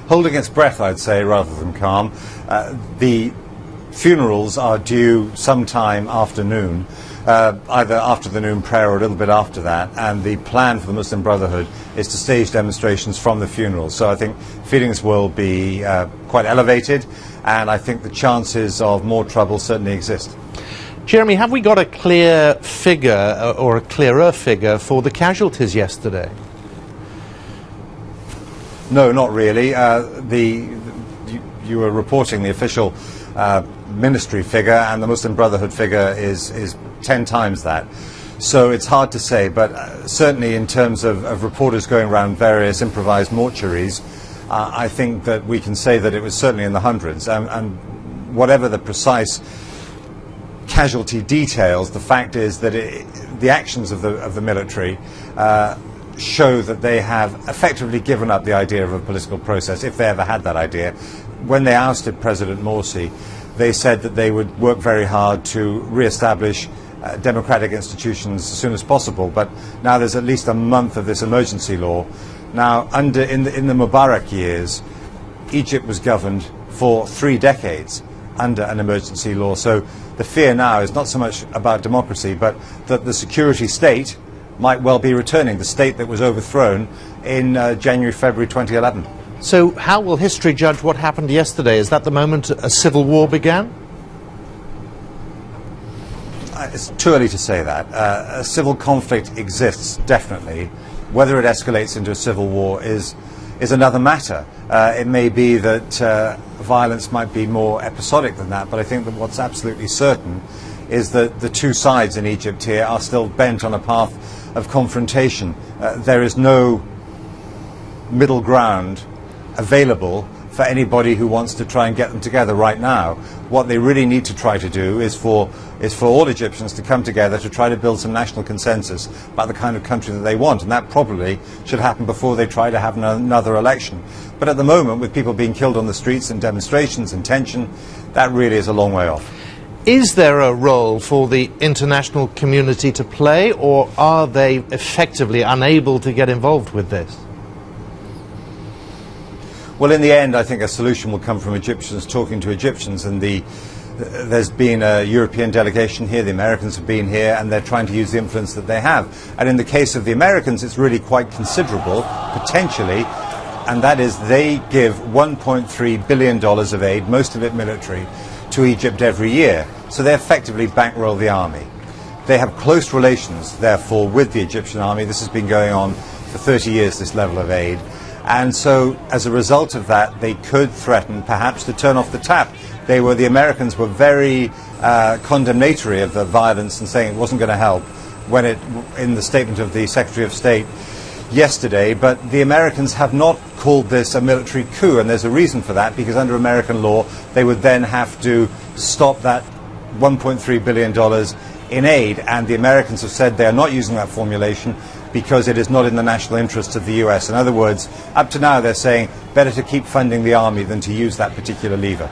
holding its breath, I'd say, rather than calm. The funerals are due sometime afternoon, either after the noon prayer or a little bit after that, and the plan for the Muslim Brotherhood is to stage demonstrations from the funerals. So I think feelings will be quite elevated, and I think the chances of more trouble certainly exist. Jeremy, have we got a clear figure, or a clearer figure, for the casualties yesterday? No, not really. You were reporting the official ministry figure, and the Muslim Brotherhood figure is 10 times that. So it's hard to say, but certainly in terms of reporters going around various improvised mortuaries, I think that we can say that it was certainly in the hundreds. And whatever the precise casualty details, the fact is that the actions of the military show that they have effectively given up the idea of a political process, if they ever had that idea. When they ousted President Morsi, they said that they would work very hard to re-establish democratic institutions as soon as possible. But now there's at least a month of this emergency law. Now, in the Mubarak years, Egypt was governed for 3 decades under an emergency law. So the fear now is not so much about democracy, but that the security state might well be returning, the state that was overthrown in January, February 2011. So how will history judge what happened yesterday? Is that the moment a civil war began? It's too early to say that. A civil conflict exists, definitely. Whether it escalates into a civil war is another matter. It may be that violence might be more episodic than that, but I think that what's absolutely certain is that the two sides in Egypt here are still bent on a path of confrontation. There is no middle ground available for anybody who wants to try and get them together right now. What they really need to try to do is for all Egyptians to come together to try to build some national consensus about the kind of country that they want, and that probably should happen before they try to have another election. But at the moment, with people being killed on the streets and demonstrations and tension, that really is a long way off. Is there a role for the international community to play, or are they effectively unable to get involved with this? Well, in the end, I think a solution will come from Egyptians talking to Egyptians, and there's been a European delegation here, the Americans have been here, and they're trying to use the influence that they have. And in the case of the Americans, it's really quite considerable, potentially, and that is they give $1.3 billion of aid, most of it military, to Egypt every year. So they effectively bankroll the army. They have close relations, therefore, with the Egyptian army. This has been going on for 30 years, this level of aid. And so, as a result of that, they could threaten perhaps to turn off the tap. The Americans were very condemnatory of the violence and saying it wasn't going to help in the statement of the Secretary of State yesterday. But the Americans have not called this a military coup, and there's a reason for that, because under American law, they would then have to stop that $1.3 billion in aid, and the Americans have said they are not using that formulation because it is not in the national interests of the US. In other words, up to now they're saying better to keep funding the army than to use that particular lever.